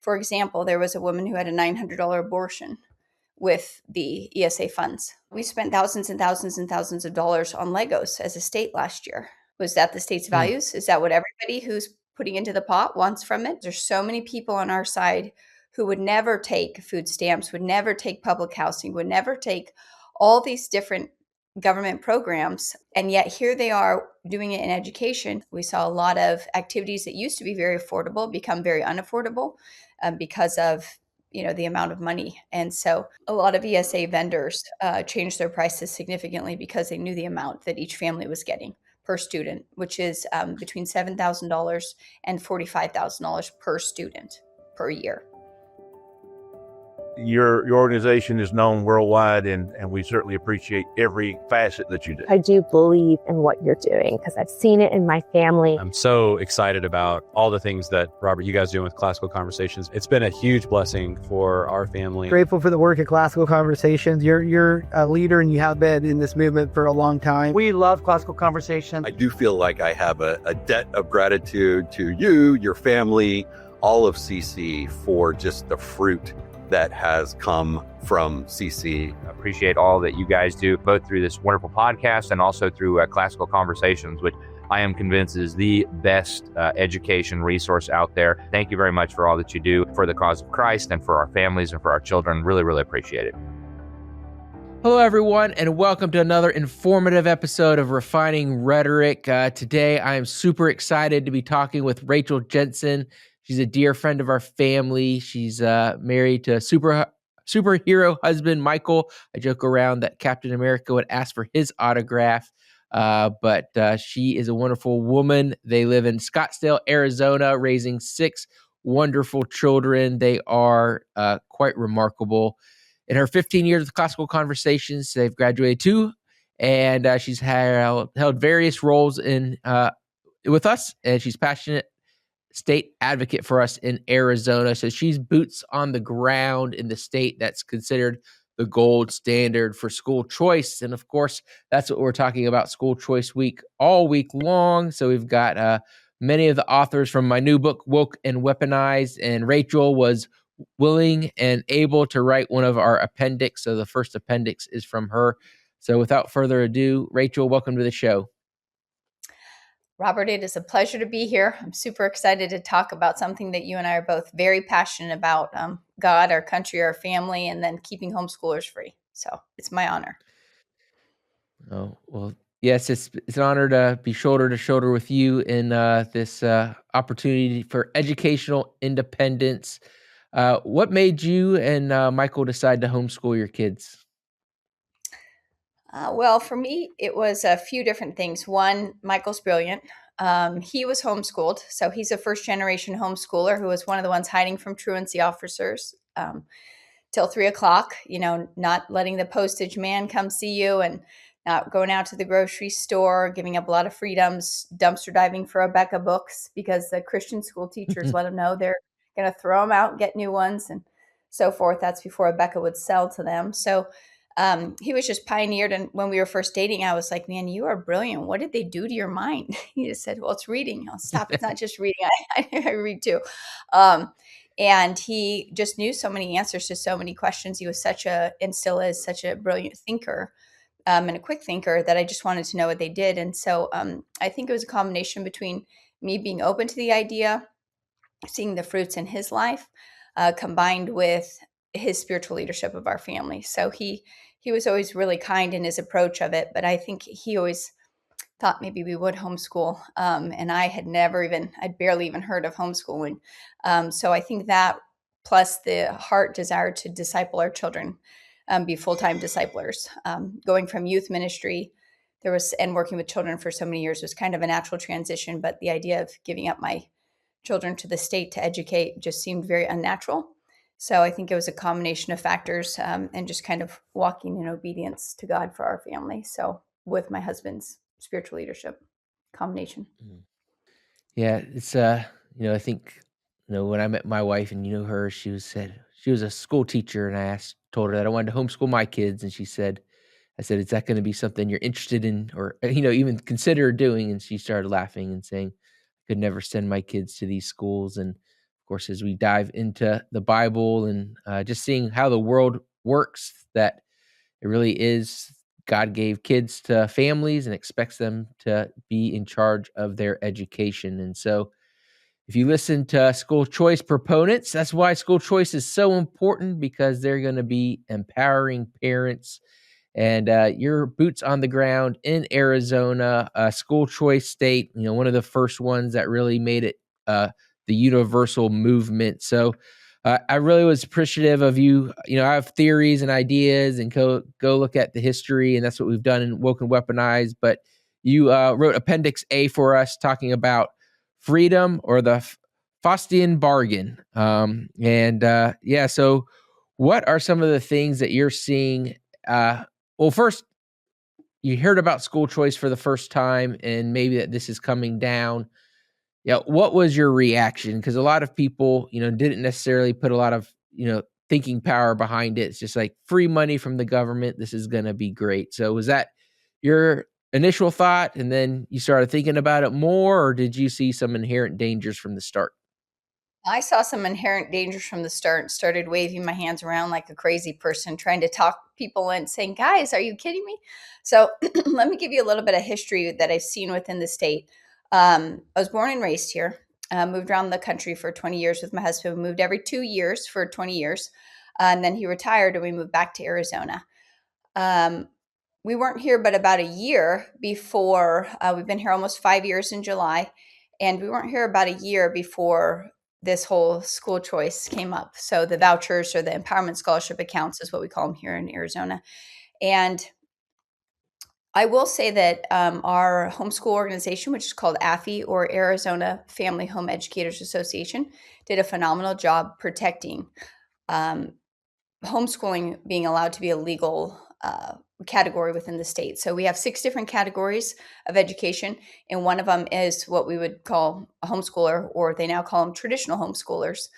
For example, there was a woman who had a $900 abortion with the ESA funds. We spent thousands and thousands and thousands of dollars on Legos as a state last year. Was that the state's values? Is that what everybody who's putting into the pot wants from it? There's so many people on our side who would never take food stamps, would never take public housing, would never take all these different government programs. And yet here they are doing it in education. We saw a lot of activities that used to be very affordable become very unaffordable because of the amount of money. And so a lot of ESA vendors changed their prices significantly because they knew the amount that each family was getting per student, which is between $7,000 and $45,000 per student per year. Your organization is known worldwide, and we certainly appreciate every facet that you do. I do believe in what you're doing because I've seen it in my family. I'm so excited about all the things that, Robert, you guys do with Classical Conversations. It's been a huge blessing for our family. Grateful for the work at Classical Conversations. You're a leader and you have been in this movement for a long time. We love Classical Conversations. I do feel like I have a debt of gratitude to you, your family, all of CC for just the fruit that has come from CC. Appreciate all that you guys do, both through this wonderful podcast and also through Classical Conversations, which I am convinced is the best education resource out there. Thank you very much for all that you do for the cause of Christ and for our families and for our children. Really, really appreciate it. Hello, everyone, and welcome to another informative episode of Refining Rhetoric. Today, I am super excited to be talking with Rachael Jensen. She's a dear friend of our family. She's married to superhero husband, Michael. I joke around that Captain America would ask for his autograph, but she is a wonderful woman. They live in Scottsdale, Arizona, raising 6 wonderful children. They are quite remarkable. In her 15 years of Classical Conversations, they've graduated 2, and she's held various roles with us, and she's passionate state advocate for us in Arizona. So she's boots on the ground in the state that's considered the gold standard for school choice. And of course, that's what we're talking about, School Choice Week, all week long. So we've got many of the authors from my new book, Woke and Weaponized, and Rachael was willing and able to write one of our appendix. So the first appendix is from her. So without further ado, Rachael, welcome to the show. Robert, it is a pleasure to be here. I'm super excited to talk about something that you and I are both very passionate about, God, our country, our family, and then keeping homeschoolers free. So it's my honor. Oh, well, yes, it's an honor to be shoulder to shoulder with you in this opportunity for educational independence. What made you and Michael decide to homeschool your kids? Well, for me, it was a few different things. One, Michael's brilliant. He was homeschooled. So he's a first-generation homeschooler who was one of the ones hiding from truancy officers till 3 o'clock, not letting the postage man come see you and not going out to the grocery store, giving up a lot of freedoms, dumpster diving for Rebecca books because the Christian school teachers let him know they're going to throw them out and get new ones and so forth. That's before Rebecca would sell to them. So he was just pioneered. And when we were first dating, I was like, man, you are brilliant. What did they do to your mind? He just said, well, it's reading. I'll stop. It's not just reading. I read too. And he just knew so many answers to so many questions. He was and still is such a brilliant thinker and a quick thinker that I just wanted to know what they did. And so I think it was a combination between me being open to the idea, seeing the fruits in his life, combined with his spiritual leadership of our family. So he was always really kind in his approach of it, but I think he always thought maybe we would homeschool. And I'd barely even heard of homeschooling. So I think that plus the heart desire to disciple our children, be full-time disciplers, going from youth ministry, and working with children for so many years was kind of a natural transition. But the idea of giving up my children to the state to educate just seemed very unnatural. So I think it was a combination of factors and just kind of walking in obedience to God for our family. So with my husband's spiritual leadership combination. Yeah, it's I think when I met my wife and her, she was a school teacher, and I told her that I wanted to homeschool my kids, and I said, is that going to be something you're interested in, or even consider doing? And she started laughing and saying, I could never send my kids to these schools. And of course, as we dive into the Bible and just seeing how the world works, that it really is God gave kids to families and expects them to be in charge of their education. And so if you listen to school choice proponents, that's why school choice is so important, because they're going to be empowering parents. And your boots on the ground in Arizona, school choice state, one of the first ones that really made it the universal movement. So I really was appreciative of you. I have theories and ideas, and go look at the history, and that's what we've done in Woke and Weaponized. But you wrote Appendix A for us, talking about freedom, or the Faustian bargain. So what are some of the things that you're seeing? Well, first, you heard about school choice for the first time, and maybe that this is coming down. Yeah, what was your reaction? Because a lot of people, didn't necessarily put a lot of, thinking power behind it. It's just like free money from the government. This is going to be great. So was that your initial thought, and then you started thinking about it more, or did you see some inherent dangers from the start? I saw some inherent dangers from the start and started waving my hands around like a crazy person, trying to talk people in, saying, guys, are you kidding me? So let me give you a little bit of history that I've seen within the state. I was born and raised here, moved around the country for 20 years with my husband. We moved every 2 years for 20 years. And then he retired and we moved back to Arizona. We weren't here but about a year before, we've been here almost 5 years in July. And we weren't here about a year before this whole school choice came up. So the vouchers, or the empowerment scholarship accounts, is what we call them here in Arizona. And I will say that our homeschool organization, which is called AFI, or Arizona Family Home Educators Association, did a phenomenal job protecting homeschooling being allowed to be a legal category within the state. So we have 6 different categories of education, and one of them is what we would call a homeschooler, or they now call them traditional homeschoolers,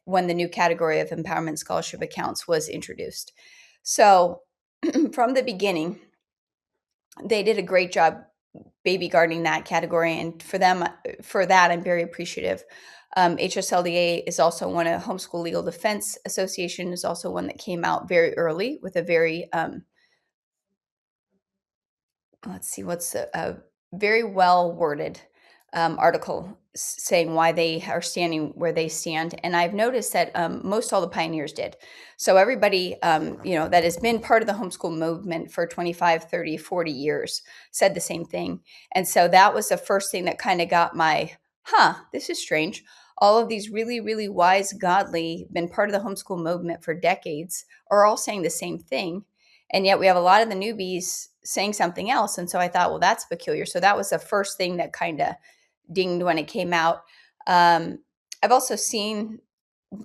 when the new category of empowerment scholarship accounts was introduced. So from the beginning, they did a great job baby guarding that category, and for that, I'm very appreciative. HSLDA is also one. A Homeschool Legal Defense Association is also one that came out very early with a very very well worded article saying why they are standing where they stand. And I've noticed that most all the pioneers did. So everybody, that has been part of the homeschool movement for 25, 30, 40 years said the same thing. And so that was the first thing that kind of got my, this is strange. All of these really, really wise, godly, been part of the homeschool movement for decades are all saying the same thing. And yet we have a lot of the newbies saying something else. And so I thought, well, that's peculiar. So that was the first thing that kind of dinged when it came out. I've also seen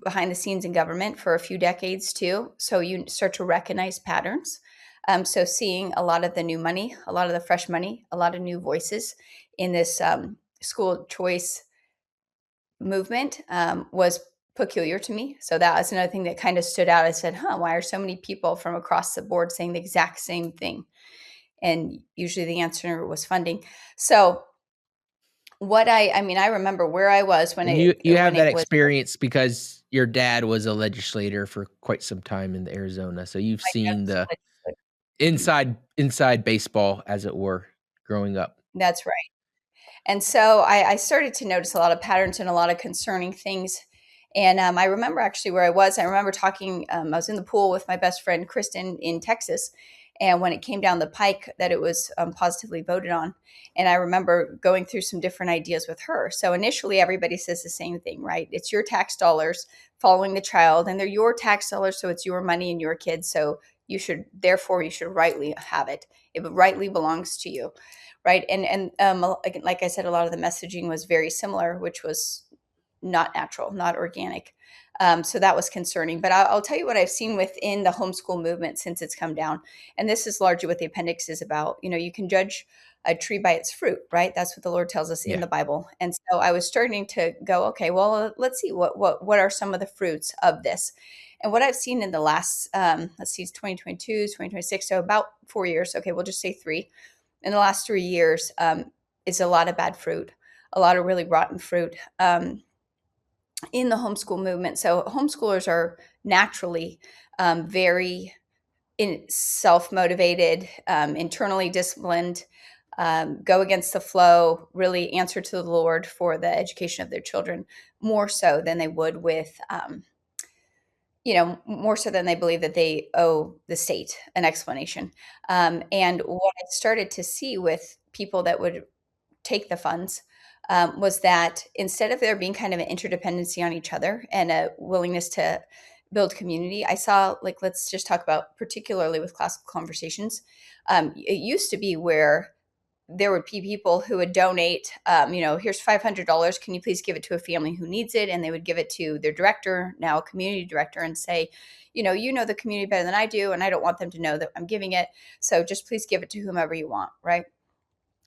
behind the scenes in government for a few decades too. So you start to recognize patterns. So seeing a lot of the new money, a lot of the fresh money, a lot of new voices in this school choice movement was peculiar to me. So that was another thing that kind of stood out. I said, why are so many people from across the board saying the exact same thing? And usually the answer was funding. So what I remember where I was when you have that experience because your dad was a legislator for quite some time in Arizona. So you've seen the inside baseball, as it were, growing up. That's right. And so I started to notice a lot of patterns and a lot of concerning things. And I remember actually where I was. I remember talking, I was in the pool with my best friend, Kristen, in Texas. And when it came down the pike that it was positively voted on. And I remember going through some different ideas with her. So initially, everybody says the same thing, right? It's your tax dollars following the child, and they're your tax dollars. So it's your money and your kids. So you should rightly have it. It rightly belongs to you. Right. And like I said, a lot of the messaging was very similar, which was not natural, not organic. So that was concerning. But I'll tell you what I've seen within the homeschool movement since it's come down. And this is largely what the appendix is about. You can judge a tree by its fruit, right? That's what the Lord tells us in the Bible. And so I was starting to go, okay, well, let's see what are some of the fruits of this. And what I've seen in the last, 2022, 2026, so about 4 years. Okay, we'll just say 3. In the last 3 years, is a lot of bad fruit, a lot of really rotten fruit. in the homeschool movement. So homeschoolers are naturally very self-motivated, internally disciplined, go against the flow, really answer to the Lord for the education of their children, more so than they would with, more so than they believe that they owe the state an explanation. And what I started to see with people that would take the funds was that instead of there being kind of an interdependency on each other and a willingness to build community, I saw, like, let's just talk about particularly with classical conversations. It used to be where there would be people who would donate, here's $500. Can you please give it to a family who needs it? And they would give it to their director, now a community director, and say, you know the community better than I do, and I don't want them to know that I'm giving it. So just please give it to whomever you want, right?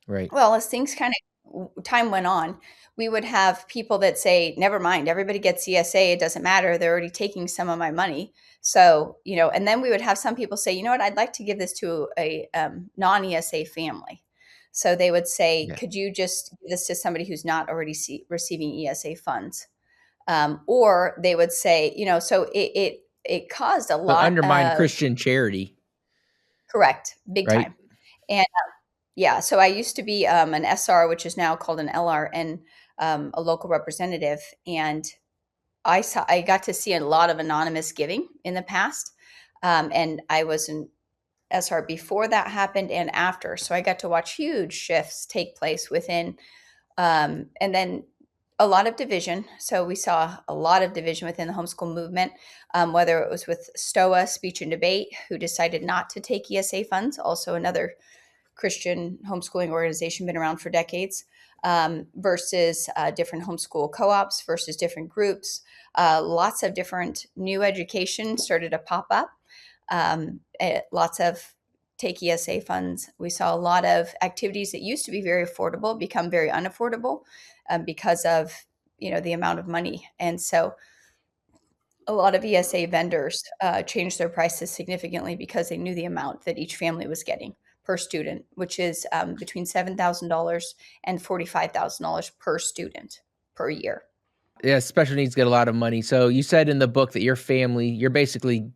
Right. Well, as things kind of time went on, we would have people that say, never mind, everybody gets ESA. It doesn't matter. They're already taking some of my money. So, and then we would have some people say, you know what, I'd like to give this to a non-ESA family. So they would say, Yeah. could you just give this to somebody who's not already receiving ESA funds? Or they would say, so it caused a So lot undermine of Christian charity, correct, big right? time. And yeah, so I used to be an SR, which is now called an LR, and a local representative. And I got to see a lot of anonymous giving in the past. And I was an SR before that happened and after. So I got to watch huge shifts take place within, and then a lot of division. So we saw a lot of division within the homeschool movement, whether it was with STOA, Speech and Debate, who decided not to take ESA funds, also another Christian homeschooling organization, been around for decades, versus different homeschool co-ops versus different groups. Lots of different new education started to pop up. Lots of take ESA funds. We saw a lot of activities that used to be very affordable become very unaffordable because of the amount of money. And so a lot of ESA vendors changed their prices significantly because they knew the amount that each family was getting per student, which is between $7,000 and $45,000 per student per year. Yeah, special needs get a lot of money. So you said in the book that your family, you're basically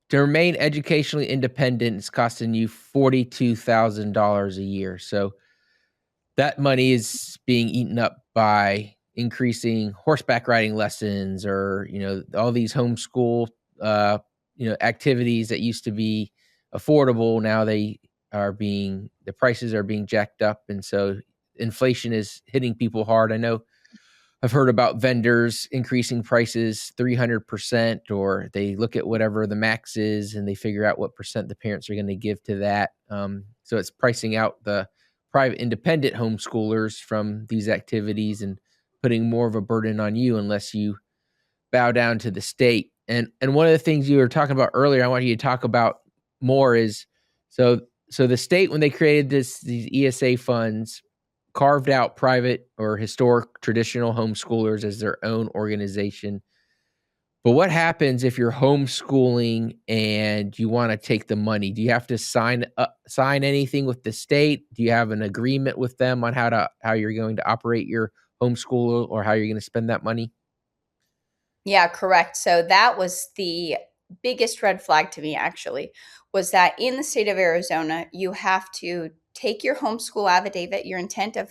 to remain educationally independent, it's costing you $42,000 a year. So that money is being eaten up by increasing horseback riding lessons or, all these homeschool, activities that used to be affordable. Now the prices are being jacked up. And so inflation is hitting people hard. I know I've heard about vendors increasing prices 300%, or they look at whatever the max is and they figure out what percent the parents are going to give to that. So it's pricing out the private independent homeschoolers from these activities and putting more of a burden on you unless you bow down to the state. And one of the things you were talking about earlier, I want you to talk about more is so the state, when they created these ESA funds, carved out private or historic traditional homeschoolers as their own organization. But what happens if you're homeschooling and you want to take the money? Do you have to sign anything with the state? Do you have an agreement with them on how you're going to operate your homeschool or how you're going to spend that money? Yeah, correct. So that was the biggest red flag to me, actually, was that in the state of Arizona, you have to take your homeschool affidavit, your intent to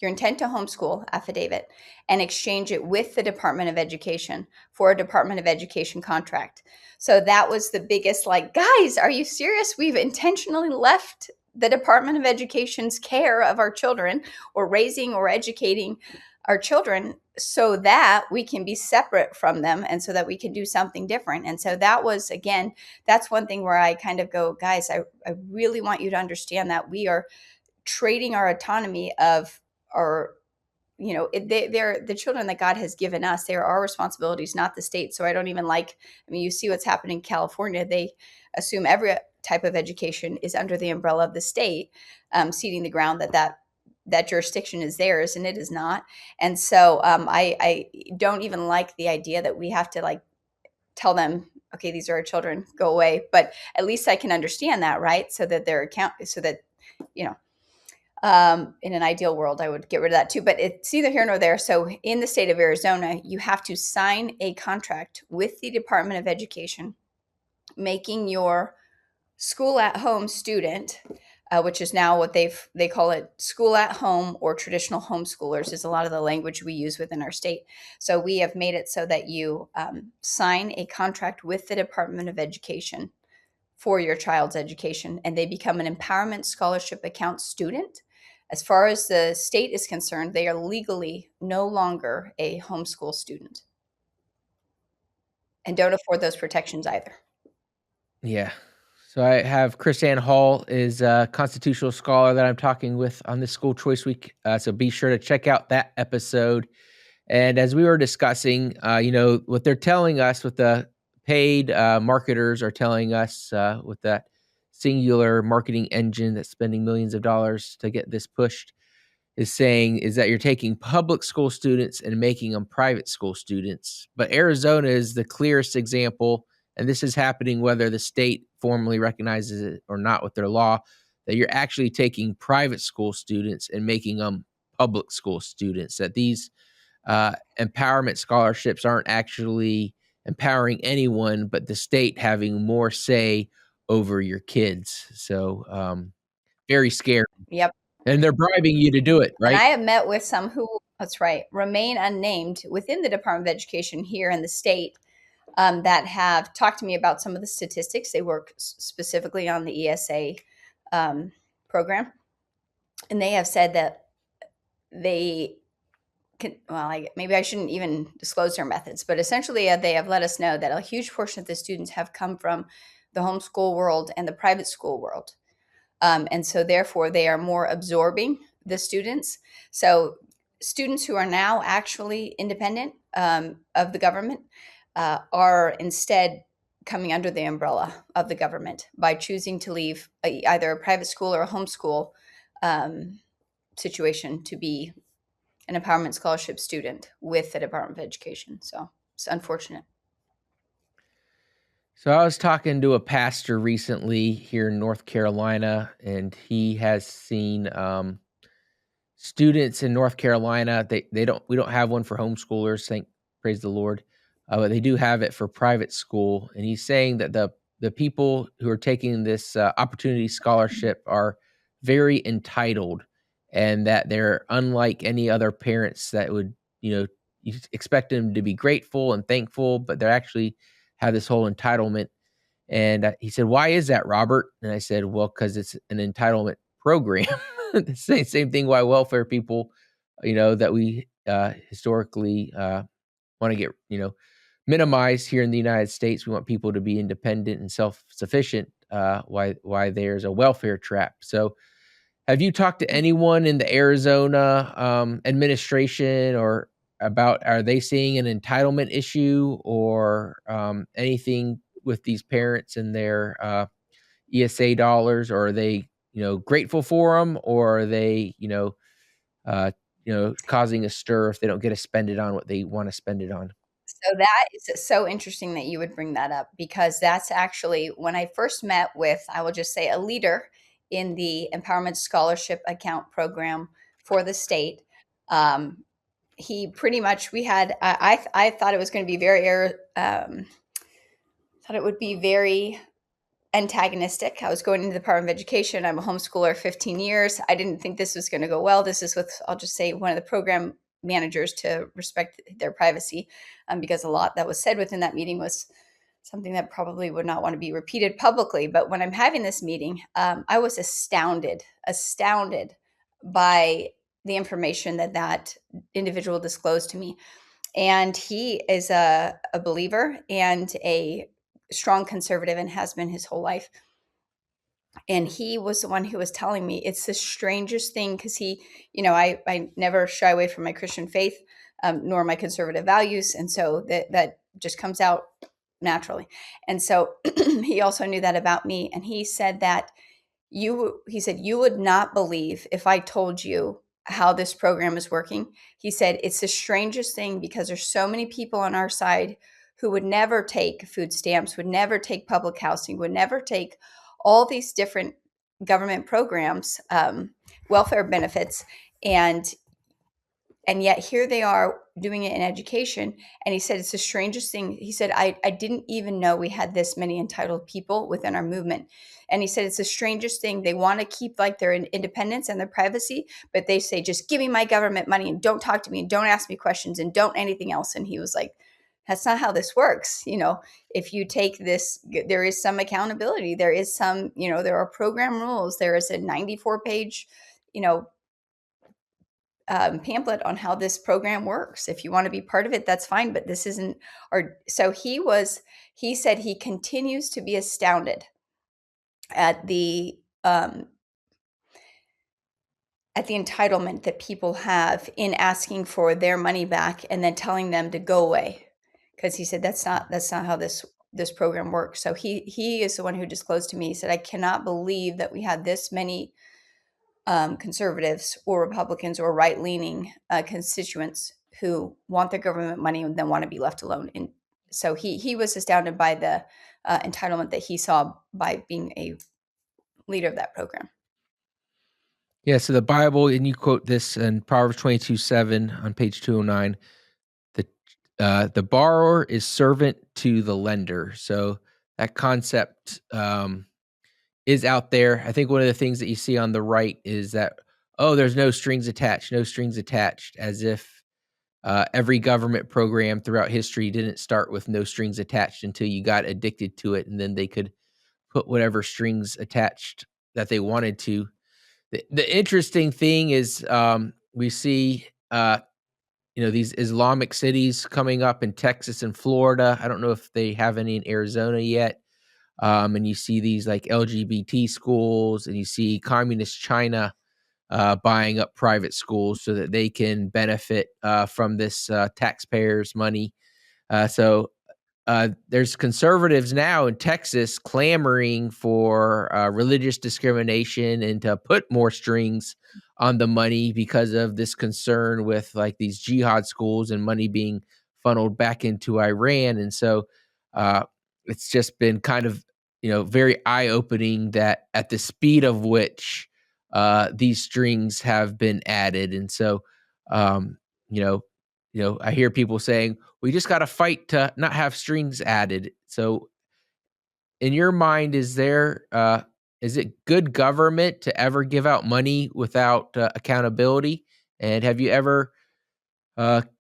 homeschool affidavit, and exchange it with the Department of Education for a Department of Education contract. So that was the biggest, like, guys, are you serious? We've intentionally left the Department of Education's care of our children or raising or educating our children so that we can be separate from them and so that we can do something different. And so that was, again, that's one thing where I kind of go, guys, I really want you to understand that we are trading our autonomy of our, they're the children that God has given us. They are our responsibilities, not the state. So I don't even you see what's happening in California. They assume every type of education is under the umbrella of the state, ceding the ground that jurisdiction is theirs, and it is not. And so I don't even like the idea that we have to tell them, okay, these are our children, go away. But at least I can understand that, right? So that In an ideal world, I would get rid of that too, but it's neither here nor there. So in the state of Arizona, you have to sign a contract with the Department of Education, making your school at home student, which is now what they call it, school at home or traditional homeschoolers is a lot of the language we use within our state. So we have made it so that you sign a contract with the Department of Education for your child's education, and they become an empowerment scholarship account student. As far as the state is concerned, they are legally no longer a homeschool student and don't afford those protections either. Yeah. So I have Chris Ann Hall is a constitutional scholar that I'm talking with on this School Choice Week. So be sure to check out that episode. And as we were discussing, what they're telling us, what the paid marketers are telling us with that singular marketing engine that's spending millions of dollars to get this pushed, is that you're taking public school students and making them private school students. But Arizona is the clearest example, and this is happening whether the state formally recognizes it or not with their law, that you're actually taking private school students and making them public school students, that these empowerment scholarships aren't actually empowering anyone, but the state having more say over your kids. So very scary. Yep. And they're bribing you to do it, right? And I have met with some who, that's right, remain unnamed within the Department of Education here in the state that have talked to me about some of the statistics. They work specifically on the ESA program. And they have said that they can, maybe I shouldn't even disclose their methods, but essentially they have let us know that a huge portion of the students have come from the homeschool world and the private school world. And so therefore they are more absorbing the students. So students who are now actually independent of the government are instead coming under the umbrella of the government by choosing to leave either a private school or a homeschool situation to be an empowerment scholarship student with the Department of Education. So it's unfortunate. So I was talking to a pastor recently here in North Carolina, and he has seen students in North Carolina. We don't have one for homeschoolers, praise the Lord, but they do have it for private school. And he's saying that the people who are taking this opportunity scholarship are very entitled, and that they're unlike any other parents that would, you expect them to be grateful and thankful, but they're actually have this whole entitlement. And he said, "Why is that, Robert?" And I said, "Well, because it's an entitlement program." The same thing why welfare people, that we historically want to get, minimized here in the United States. We want people to be independent and self-sufficient. Why there's a welfare trap. So have you talked to anyone in the Arizona administration or about, are they seeing an entitlement issue or anything with these parents and their ESA dollars? Or are they, grateful for them, or are they, causing a stir if they don't get to spend it on what they want to spend it on? So that is so interesting that you would bring that up, because that's actually when I first met with, I will just say, a leader in the Empowerment Scholarship Account Program for the state. He pretty much, I thought it was going to be thought it would be very antagonistic. I was going into the Department of Education. I'm a homeschooler 15 years. I didn't think this was going to go well. This is with, I'll just say, one of the program managers, to respect their privacy, because a lot that was said within that meeting was something that probably would not want to be repeated publicly. But when I'm having this meeting, I was astounded by the information that individual disclosed to me. And he is a believer and a strong conservative and has been his whole life. And he was the one who was telling me it's the strangest thing, because he, I never shy away from my Christian faith, nor my conservative values. And so that just comes out naturally. And so he also knew that about me. And he said that you would not believe if I told you how this program is working. He said, it's the strangest thing, because there's so many people on our side who would never take food stamps, would never take public housing, would never take all these different government programs welfare benefits, and yet here they are doing it in education. And he said it's the strangest thing. He said, I didn't even know we had this many entitled people within our movement. And he said it's the strangest thing. They want to keep like their independence and their privacy, but they say, just give me my government money and don't talk to me and don't ask me questions and don't anything else. And he was like, that's not how this works. If you take this, there is some accountability. There is some, there are program rules. There is a 94-page, pamphlet on how this program works. If you want to be part of it, that's fine, but this isn't. Or so he said he continues to be astounded at the entitlement that people have in asking for their money back and then telling them to go away, because he said that's not how this program works. So he is the one who disclosed to me. He said, I cannot believe that we had this many conservatives or Republicans or right-leaning constituents who want their government money and then want to be left alone. And so he was astounded by the entitlement that he saw by being a leader of that program. Yeah, so the Bible, and you quote this in Proverbs 22:7 on page 209, the borrower is servant to the lender. So that concept is out there. I think one of the things that you see on the right is that, there's no strings attached, as if every government program throughout history didn't start with no strings attached until you got addicted to it, and then they could put whatever strings attached that they wanted to. The interesting thing is we see these Islamic cities coming up in Texas and Florida. I don't know if they have any in Arizona yet. And you see these like LGBT schools, and you see communist China buying up private schools so that they can benefit from this taxpayers' money. So there's conservatives now in Texas clamoring for religious discrimination and to put more strings on the money because of this concern with like these jihad schools and money being funneled back into Iran. And so it's just been kind of, very eye-opening that at the speed of which these strings have been added. And so, I hear people saying, we just got to fight to not have strings added. So in your mind, is it good government to ever give out money without accountability? And have you ever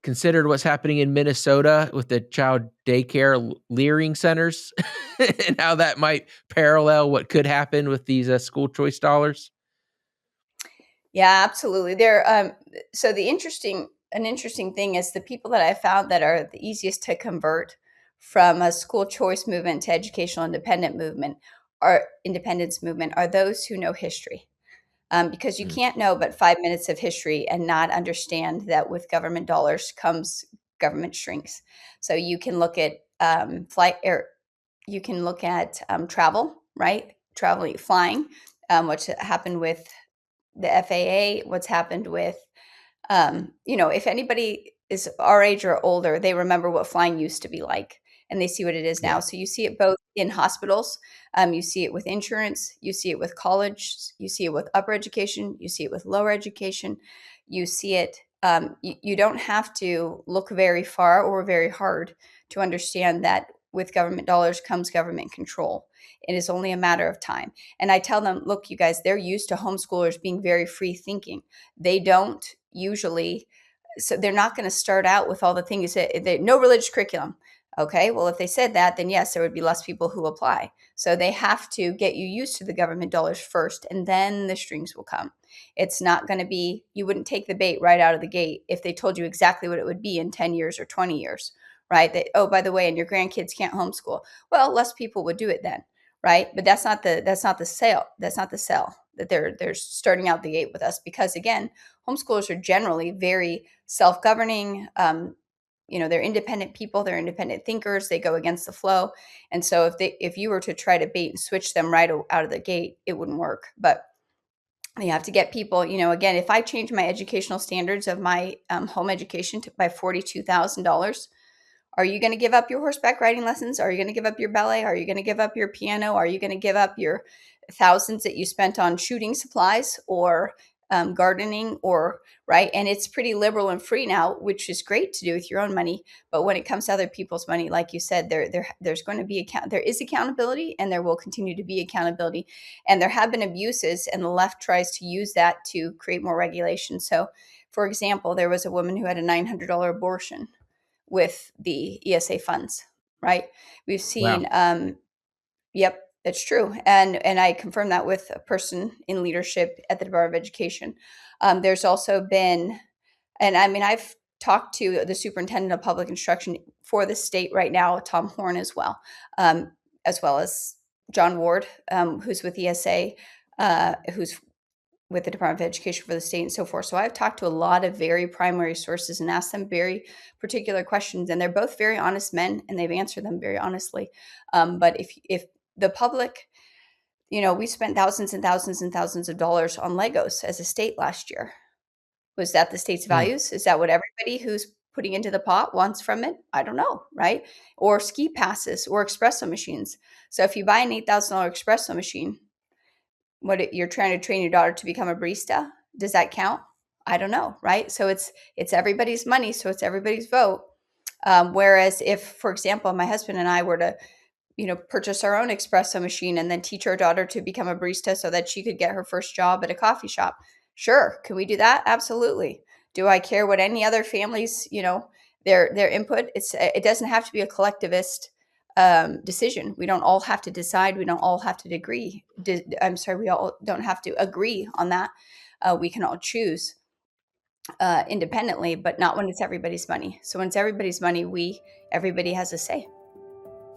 considered what's happening in Minnesota with the child daycare leering centers and how that might parallel what could happen with these school choice dollars? Yeah, absolutely. So an interesting thing is the people that I found that are the easiest to convert from a school choice movement to educational independence movement are those who know history. Because you can't know but 5 minutes of history and not understand that with government dollars comes government strings. So you can look at you can look at travel, right? Flying, what's happened with the FAA, what's happened with, if anybody is our age or older, they remember what flying used to be like, and they see what it is now. So you see it both in hospitals, you see it with insurance, you see it with college, you see it with upper education, you see it with lower education, you see it. You don't have to look very far or very hard to understand that with government dollars comes government control. It is only a matter of time. And I tell them, look, you guys, they're used to homeschoolers being very free thinking. They don't usually, so they're not going to start out with all the things that no religious curriculum. Okay, well, if they said that, then yes, there would be less people who apply. So they have to get you used to the government dollars first, and then the strings will come. It's not going to be, you wouldn't take the bait right out of the gate if they told you exactly what it would be in 10 years or 20 years, right? That, oh, by the way, and your grandkids can't homeschool. Well, less people would do it then, right? But that's not the sale. That's not the sell that they're starting out the gate with us, because again, homeschoolers are generally very self-governing. They're independent people, they're independent thinkers, they go against the flow. And so if you were to try to bait and switch them right out of the gate, it wouldn't work. But you have to get people, again, if I change my educational standards of my home education by $42,000, are you going to give up your horseback riding lessons? Are you going to give up your ballet? Are you going to give up your piano? Are you going to give up your thousands that you spent on shooting supplies or gardening or right. And it's pretty liberal and free now, which is great to do with your own money. But when it comes to other people's money, like you said, there's going to be there is accountability, and there will continue to be accountability. And there have been abuses, and the left tries to use that to create more regulation. So, for example, there was a woman who had a $900 abortion with the ESA funds, right? We've seen, yep, that's true. And I confirmed that with a person in leadership at the Department of Education. There's also been, and I mean, I've talked to the superintendent of public instruction for the state right now, Tom Horn, as well as John Ward, who's with ESA, who's with the Department of Education for the state, and so forth. So I've talked to a lot of very primary sources and asked them very particular questions, and they're both very honest men, and they've answered them very honestly. But if the public, we spent thousands and thousands and thousands of dollars on Legos as a state last year. Was that the state's values? Is that what everybody who's putting into the pot wants from it? I don't know, right? Or ski passes or espresso machines. So if you buy an $8,000 espresso machine, you're trying to train your daughter to become a barista, does that count? I don't know, right? So it's everybody's money, so it's everybody's vote. Whereas if, for example, my husband and I were to, purchase our own espresso machine and then teach our daughter to become a barista so that she could get her first job at a coffee shop, sure. Can we do that? Absolutely. Do I care what any other families, their input? It doesn't have to be a collectivist decision. We don't all have to decide. We don't all have to agree. We all don't have to agree on that. We can all choose independently, but not when it's everybody's money. So when it's everybody's money, everybody has a say.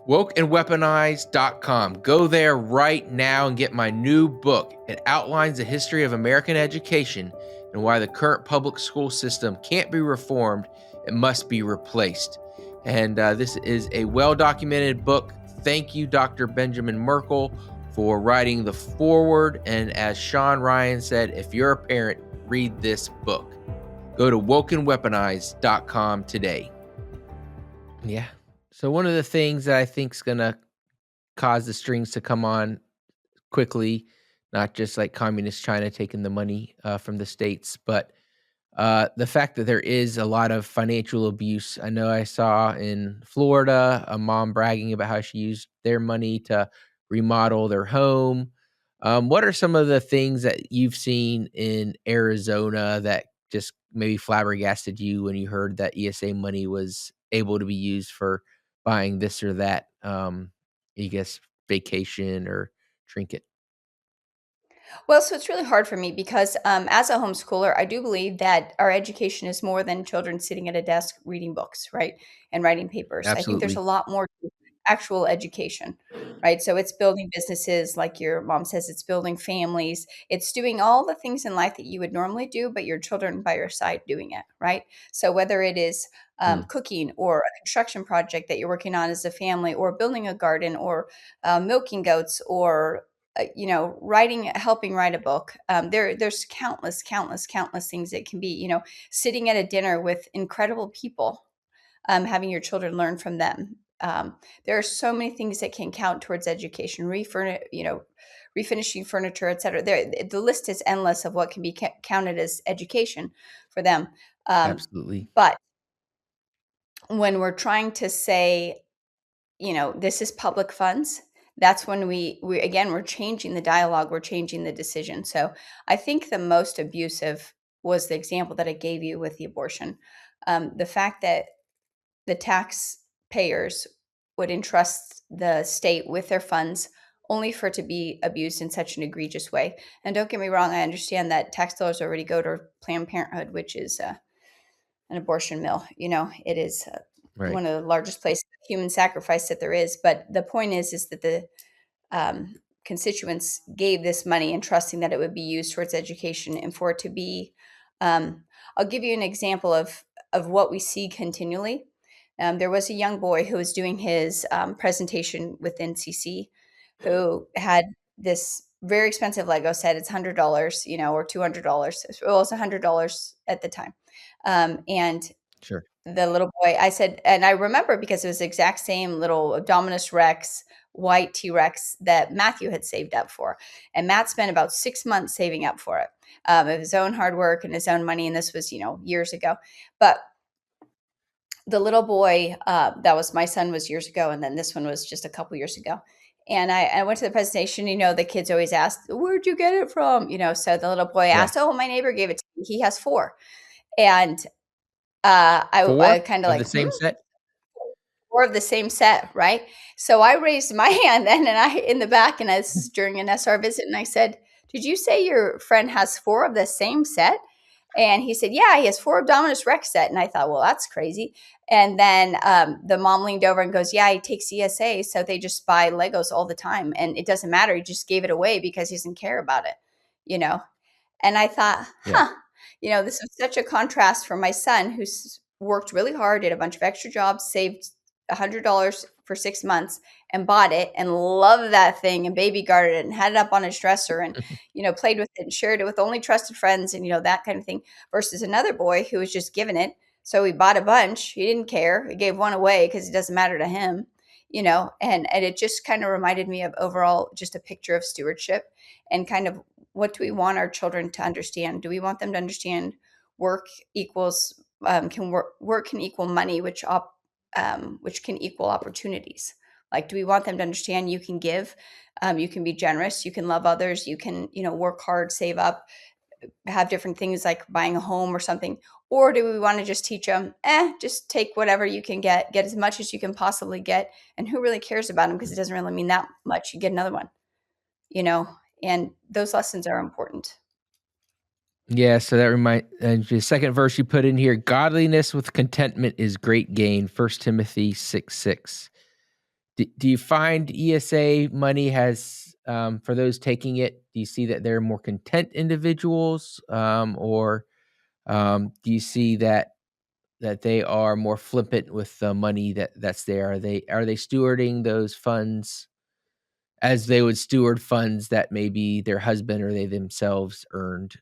Wokeandweaponized.com. Go there right now and get my new book. It outlines the history of American education and why the current public school system can't be reformed. It must be replaced. And this is a well-documented book. Thank you, Dr. Benjamin Merkel, for writing the foreword. And as Sean Ryan said, if you're a parent, read this book. Go to wokeandweaponized.com today. Yeah. So one of the things that I think is going to cause the strings to come on quickly, not just like communist China taking the money from the states, but the fact that there is a lot of financial abuse. I know I saw in Florida a mom bragging about how she used their money to remodel their home. What are some of the things that you've seen in Arizona that just maybe flabbergasted you when you heard that ESA money was able to be used for buying this or that, vacation or trinket? Well, so it's really hard for me because as a homeschooler, I do believe that our education is more than children sitting at a desk reading books, right? And writing papers. I think there's a lot more to actual education, right? So it's building businesses, like your mom says, it's building families. It's doing all the things in life that you would normally do, but your children by your side doing it, right? So whether it is cooking or a construction project that you're working on as a family, or building a garden, or milking goats, or helping write a book. There's countless things that can be, sitting at a dinner with incredible people, having your children learn from them. There are so many things that can count towards education, refinishing furniture, et cetera. The list is endless of what can be counted as education for them. Absolutely. But when we're trying to say, this is public funds, that's when we're changing the dialogue, we're changing the decision. So I think the most abusive was the example that I gave you with the abortion. The fact that the taxpayers would entrust the state with their funds only for it to be abused in such an egregious way. And don't get me wrong, I understand that tax dollars already go to Planned Parenthood, which is an abortion mill. It is Right. one of the largest places of human sacrifice that there is. But the point is that the constituents gave this money and trusting that it would be used towards education, and for it to be, I'll give you an example of what we see continually. There was a young boy who was doing his presentation with NCC who had this very expensive Lego set. It's $100, or $200. Well, it's $100 at the time. And Sure. the little boy, I said, and I remember because it was the exact same little Dominus Rex white T-Rex that Matthew had saved up for. And Matt spent about 6 months saving up for it, of his own hard work and his own money. And this was, years ago. But the little boy, that was my son, was years ago. And then this one was just a couple years ago. And I went to the presentation. The kids always ask, where'd you get it from? So the little boy asked, oh, my neighbor gave it to me. He has 4. And I kind of of like, the same set. 4 of the same set, right? So I raised my hand then, and I in the back, and this is during an SR visit, and I said, "Did you say your friend has 4 of the same set?" And he said, "Yeah, he has 4 Dominus Rex set." And I thought, well, that's crazy. And then the mom leaned over and goes, "Yeah, he takes ESA, so they just buy Legos all the time, and it doesn't matter. He just gave it away because he doesn't care about it, you know." And I thought, this is such a contrast for my son, who's worked really hard, did a bunch of extra jobs, saved $100 for 6 months and bought it and loved that thing and baby guarded it and had it up on his dresser and, played with it and shared it with only trusted friends and, that kind of thing, versus another boy who was just given it. So he bought a bunch. He didn't care. He gave one away because it doesn't matter to him, and it just kind of reminded me of overall just a picture of stewardship and kind of what do we want our children to understand? Do we want them to understand work equals work can equal money, which can equal opportunities? Like, do we want them to understand you can give, you can be generous, you can love others, you can, work hard, save up, have different things like buying a home or something? Or do we want to just teach them, just take whatever you can get as much as you can possibly get. And who really cares about them? Because it doesn't really mean that much. You get another one, and those lessons are important. Yeah, so that reminds the second verse you put in here, godliness with contentment is great gain, 1 Timothy 6:6. Do you find ESA money has, for those taking it, do you see that they're more content individuals, or do you see that they are more flippant with the money that's there? Are they stewarding those funds as they would steward funds that maybe their husband or they themselves earned,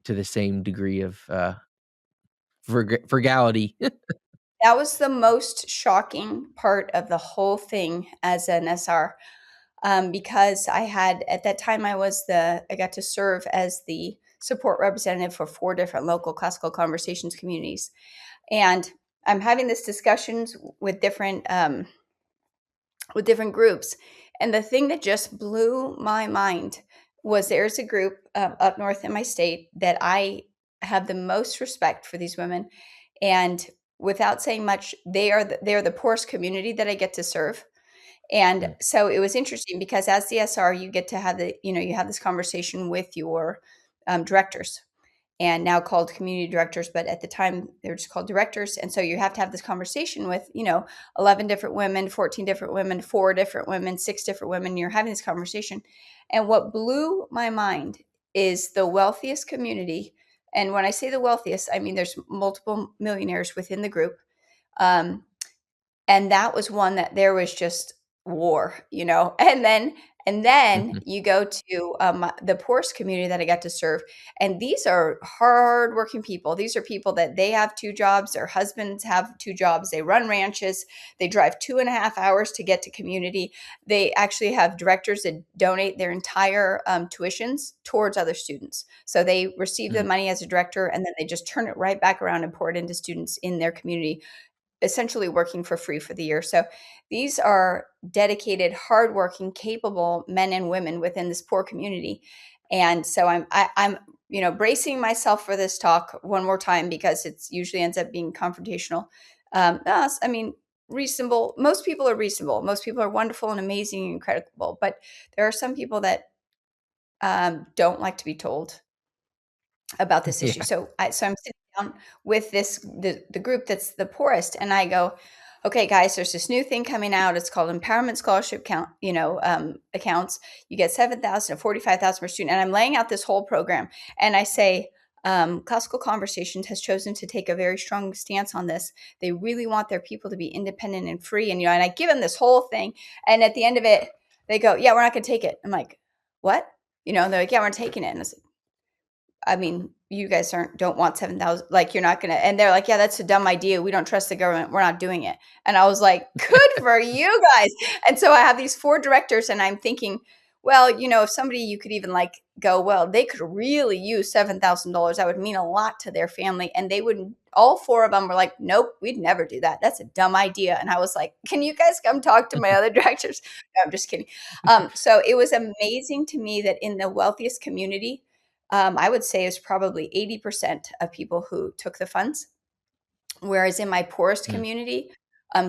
to the same degree of frugality? That was the most shocking part of the whole thing as an SR, because I had, at that time, I got to serve as the support representative for 4 different local classical conversations communities. And I'm having this discussions with different groups. And the thing that just blew my mind was there's a group up north in my state that I have the most respect for these women. And without saying much, they are the poorest community that I get to serve. And so it was interesting because as the SR, you get to have you have this conversation with your directors, and now called community directors, but at the time they were just called directors. And so you have to have this conversation with, 11 different women, 14 different women, 4 different women, 6 different women. You're having this conversation. And what blew my mind is the wealthiest community. And when I say the wealthiest, I mean, there's multiple millionaires within the group. And that was one that there was just war, and then you go to the poorest community that I got to serve. And these are hardworking people. These are people that they have 2 jobs. Their husbands have 2 jobs. They run ranches. They drive 2.5 hours to get to community. They actually have directors that donate their entire tuitions towards other students. So they receive the money as a director, and then they just turn it right back around and pour it into students in their community, essentially working for free for the year. So these are dedicated, hardworking, capable men and women within this poor community. And so I'm bracing myself for this talk one more time because it usually ends up being confrontational. Reasonable. Most people are reasonable. Most people are wonderful and amazing and incredible. But there are some people that don't like to be told about this issue. So I'm sitting down with the group that's the poorest, and I go, okay, guys, there's this new thing coming out. It's called Empowerment Scholarship accounts. You get $7,000 to $45,000 per student. And I'm laying out this whole program. And I say, Classical Conversations has chosen to take a very strong stance on this. They really want their people to be independent and free. And, and I give them this whole thing. And at the end of it, they go, yeah, we're not going to take it. I'm like, what? They're like, yeah, we're taking it. And I said, you guys don't want 7,000, like you're not gonna, and they're like, yeah, that's a dumb idea. We don't trust the government. We're not doing it. And I was like, good for you guys. And so I have these 4 directors and I'm thinking, well, if somebody you could even like go, well, they could really use $7,000. That would mean a lot to their family. And they wouldn't, all 4 of them were like, nope, we'd never do that. That's a dumb idea. And I was like, can you guys come talk to my other directors? No, I'm just kidding. So it was amazing to me that in the wealthiest community, I would say is probably 80% of people who took the funds. Whereas in my poorest community,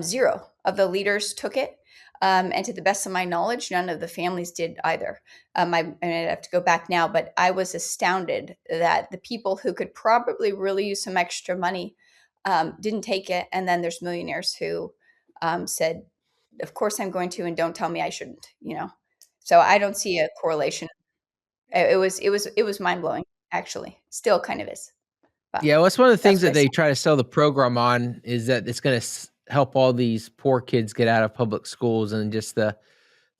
0 of the leaders took it. And to the best of my knowledge, none of the families did either. I'd have to go back now, but I was astounded that the people who could probably really use some extra money didn't take it. And then there's millionaires who said, of course I'm going to, and don't tell me I shouldn't, So I don't see a correlation. It was mind blowing, actually. Still kind of is. But Yeah, well, it's one of the things that's what that I they see. try to sell the program on is that it's going to help all these poor kids get out of public schools, and just the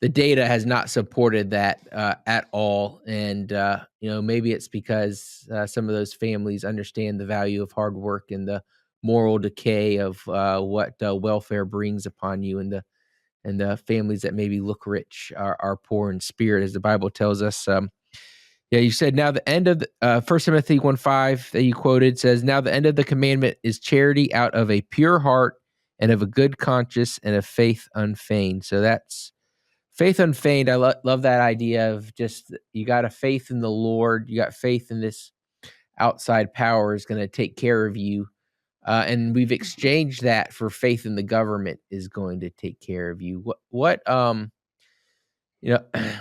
data has not supported that at all. And maybe it's because some of those families understand the value of hard work and the moral decay of what welfare brings upon you, and the families that maybe look rich are poor in spirit, as the Bible tells us. Yeah, you said now the end of the 1 Timothy 1:5 that you quoted says, now the end of the commandment is charity out of a pure heart and of a good conscience and of faith unfeigned. So that's faith unfeigned. I love that idea of just, you got a faith in the Lord. You got faith in this outside power is going to take care of you. And we've exchanged that for faith in the government is going to take care of you.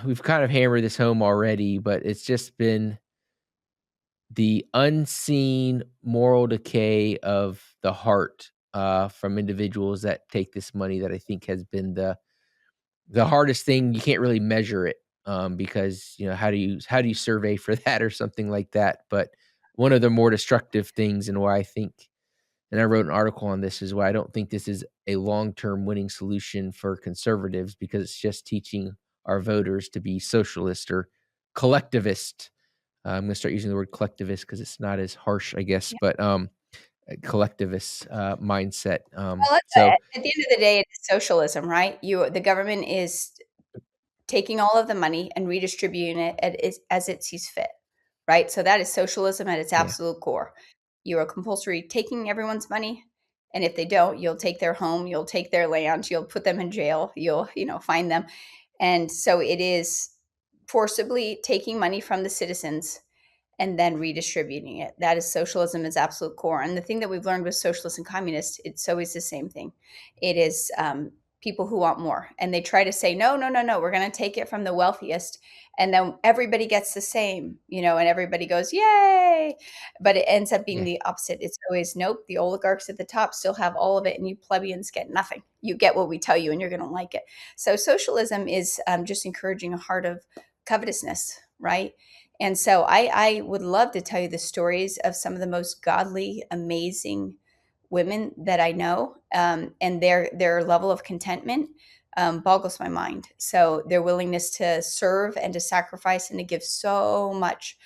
We've kind of hammered this home already, but it's just been the unseen moral decay of the heart from individuals that take this money that I think has been the hardest thing. You can't really measure it because how do you survey for that or something like that? But one of the more destructive things, and why I think, and I wrote an article on this, is why I don't think this is a long-term winning solution for conservatives, because it's just teaching our voters to be socialist or collectivist. I'm going to start using the word collectivist because it's not as harsh, I guess, but collectivist mindset. Well, So at the end of the day, it's socialism, right? The government is taking all of the money and redistributing it as it sees fit, right? So that is socialism at its yeah, absolute core. You are compulsory taking everyone's money, and if they don't, you'll take their home, you'll take their land, you'll put them in jail, you'll fine them. And so it is forcibly taking money from the citizens and then redistributing it. That is socialism, its absolute core. And the thing that we've learned with socialists and communists, it's always the same thing. It is people who want more, and they try to say, no, we're going to take it from the wealthiest, and then everybody gets the same, and everybody goes, yay. But it ends up being the opposite. It's always, nope, the oligarchs at the top still have all of it, and you plebeians get nothing. You get what we tell you, and you're going to like it. So socialism is just encouraging a heart of covetousness, right? And so I would love to tell you the stories of some of the most godly, amazing women that I know, and their level of contentment boggles my mind. So their willingness to serve and to sacrifice and to give so much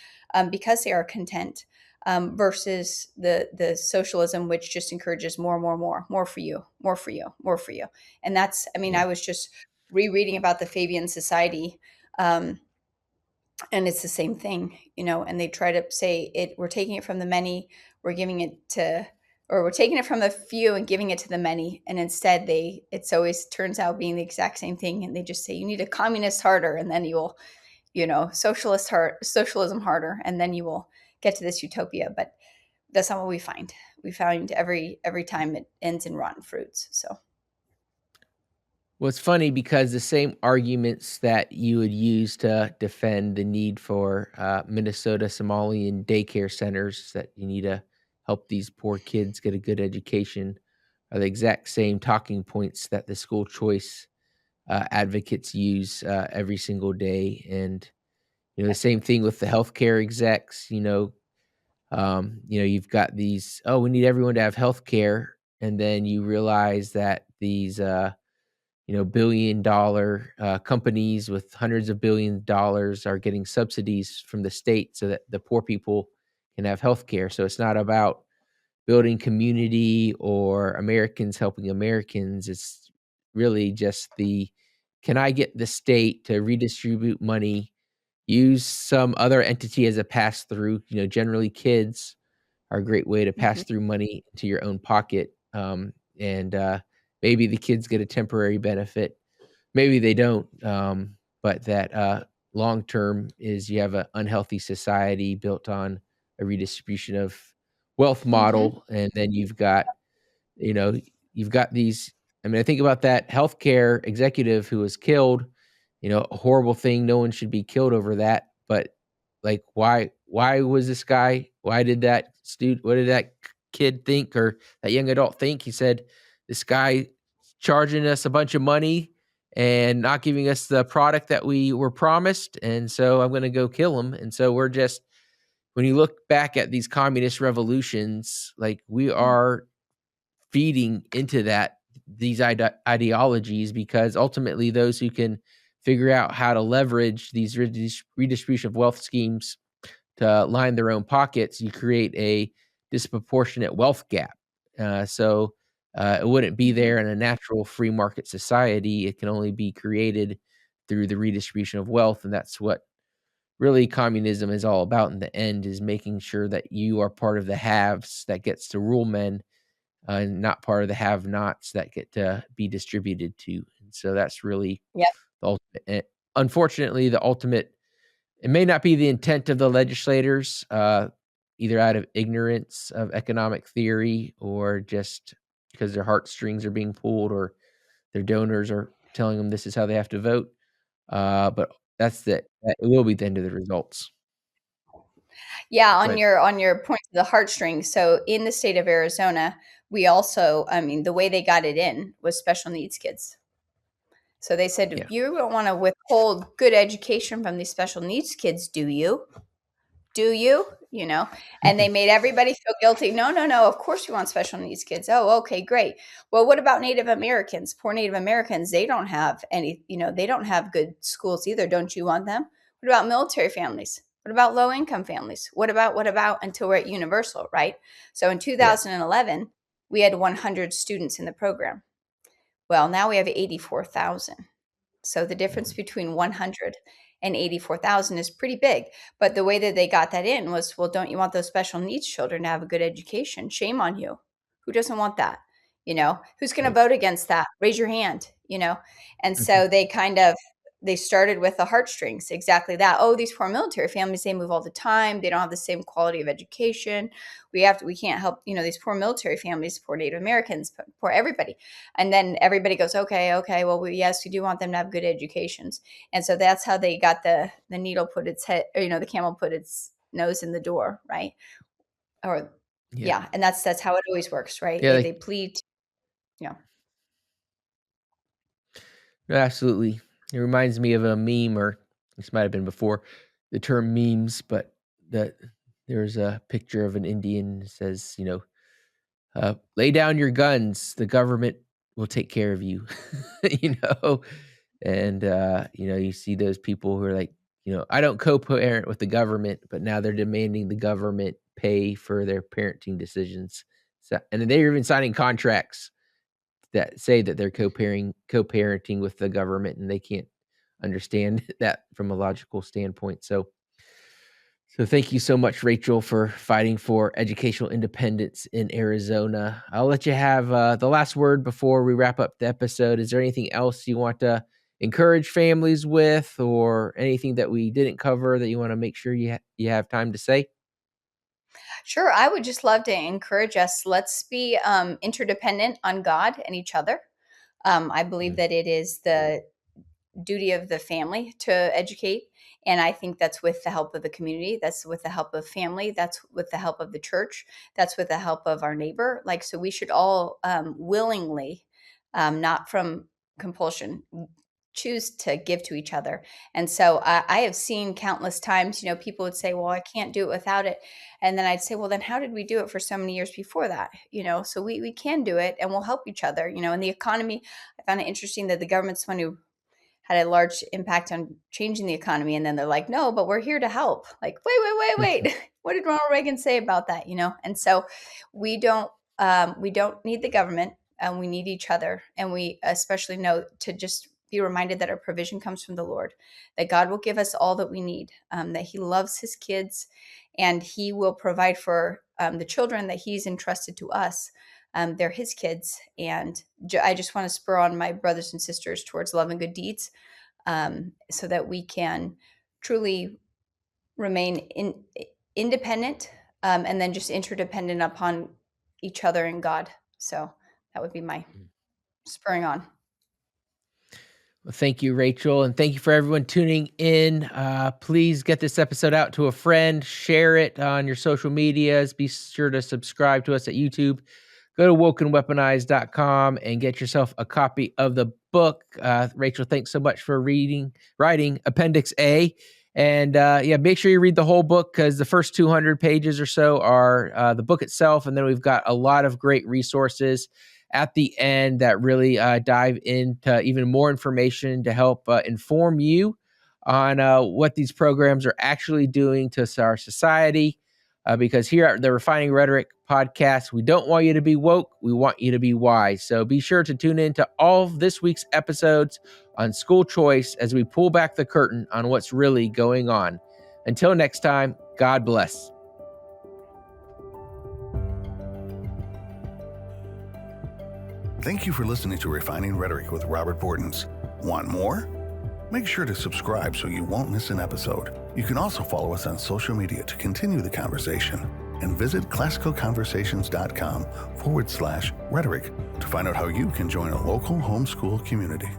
because they are content, versus the socialism, which just encourages more for you, more for you, more for you. And that's, I was just rereading about the Fabian Society. And it's the same thing, and they try to say we're taking it from the many, we're giving it to, or we're taking it from the few and giving it to the many. And instead it's always turns out being the exact same thing. And they just say, you need a communist harder, and then you will, socialism harder, and then you will get to this utopia. But that's not what we find. We find every time it ends in rotten fruits. So. well, it's funny because the same arguments that you would use to defend the need for Minnesota Somalian daycare centers, that you need to help these poor kids get a good education, are the exact same talking points that the school choice advocates use every single day. And the same thing with the healthcare execs. You've got these, we need everyone to have healthcare, and then you realize that these billion-dollar companies with hundreds of billions of dollars are getting subsidies from the state so that the poor people can have health care. So it's not about building community or Americans helping Americans. It's really just can I get the state to redistribute money, use some other entity as a pass through? Generally kids are a great way to Mm-hmm. pass through money into your own pocket. And maybe the kids get a temporary benefit. Maybe they don't. But that long term is you have an unhealthy society built on a redistribution of wealth model. And then you've got these. I mean, I think about that healthcare executive who was killed, a horrible thing. No one should be killed over that. But like, why was this guy, what did that kid think, or that young adult think? He said, this guy charging us a bunch of money and not giving us the product that we were promised. And so I'm going to go kill him. And so when you look back at these communist revolutions, like we are feeding into these ideologies, because ultimately those who can figure out how to leverage these redistribution of wealth schemes to line their own pockets, you create a disproportionate wealth gap. So it wouldn't be there in a natural free market society. It can only be created through the redistribution of wealth. And that's what really communism is all about in the end, is making sure that you are part of the haves that gets to rule men, and not part of the have-nots that get to be distributed to. And so that's really Yep. the ultimate. Unfortunately, the ultimate, it may not be the intent of the legislators, either out of ignorance of economic theory or just because their heartstrings are being pulled or their donors are telling them this is how they have to vote. But that will be the end of the results. Yeah, on your point of the heartstrings. So in the state of Arizona, we also, I mean, the way they got it in was special needs kids. So they said, Yeah. you don't want to withhold good education from these special needs kids, do you? Do you? And they made everybody feel guilty. No, of course we want special needs kids. Oh, okay, great. Well, what about Native Americans? Poor Native Americans, they don't have they don't have good schools either. Don't you want them? What about military families? What about low income families? What about until we're at universal, right? So in 2011, we had 100 students in the program. Well, now we have 84,000. So the difference between 100 and 84,000 is pretty big. But the way that they got that in was, well, don't you want those special needs children to have a good education? Shame on you. Who doesn't want that? Who's going to vote against that? Raise your hand, And so they started with the heartstrings, exactly that. Oh, these poor military families, they move all the time. They don't have the same quality of education. We can't help, these poor military families, poor Native Americans, poor everybody. And then everybody goes, okay, well, yes, we do want them to have good educations. And so that's how they got the needle put its head, or, the camel put its nose in the door, right? Or, and that's how it always works, right? Yeah, They plead. Yeah. Absolutely. It reminds me of a meme, or this might have been before the term memes, but there's a picture of an Indian that says, lay down your guns. The government will take care of you, and, you see those people who are like, I don't co-parent with the government, but now they're demanding the government pay for their parenting decisions. So, and they're even signing contracts that say that they're co-parenting with the government, and they can't understand that from a logical standpoint. So thank you so much, Rachel, for fighting for educational independence in Arizona. I'll let you have the last word before we wrap up the episode. Is there anything else you want to encourage families with, or anything that we didn't cover that you want to make sure you have time to say? Sure. I would just love to encourage us. Let's be interdependent on God and each other. I believe that it is the duty of the family to educate. And I think that's with the help of the community. That's with the help of family. That's with the help of the church. That's with the help of our neighbor. So we should all willingly, not from compulsion, choose to give to each other. And so I have seen countless times, people would say, well, I can't do it without it. And then I'd say, well, then how did we do it for so many years before that? So we can do it, and we'll help each other, and the economy. I found it interesting that the government's the one who had a large impact on changing the economy. And then they're like, no, but we're here to help. Like, wait. What did Ronald Reagan say about that? And so we don't need the government, and we need each other. And we especially know to just be reminded that our provision comes from the Lord, that God will give us all that we need, that he loves his kids, and he will provide for the children that he's entrusted to us. They're his kids. And I just want to spur on my brothers and sisters towards love and good deeds, so that we can truly remain independent, and then just interdependent upon each other and God. So that would be my spurring on. Well, thank you, Rachel. And thank you for everyone tuning in. Please get this episode out to a friend, share it on your social medias. Be sure to subscribe to us at YouTube. Go to wokenweaponized.com and get yourself a copy of the book. Rachel, thanks so much for writing Appendix A. And make sure you read the whole book, because the first 200 pages or so are the book itself. And then we've got a lot of great resources at the end that really dive into even more information to help inform you on what these programs are actually doing to our society. Because here at the Refining Rhetoric podcast, we don't want you to be woke. We want you to be wise. So be sure to tune in to all of this week's episodes on school choice as we pull back the curtain on what's really going on. Until next time, God bless. Thank you for listening to Refining Rhetoric with Robert Bortins. Want more? Make sure to subscribe so you won't miss an episode. You can also follow us on social media to continue the conversation, and visit classicalconversations.com/rhetoric to find out how you can join a local homeschool community.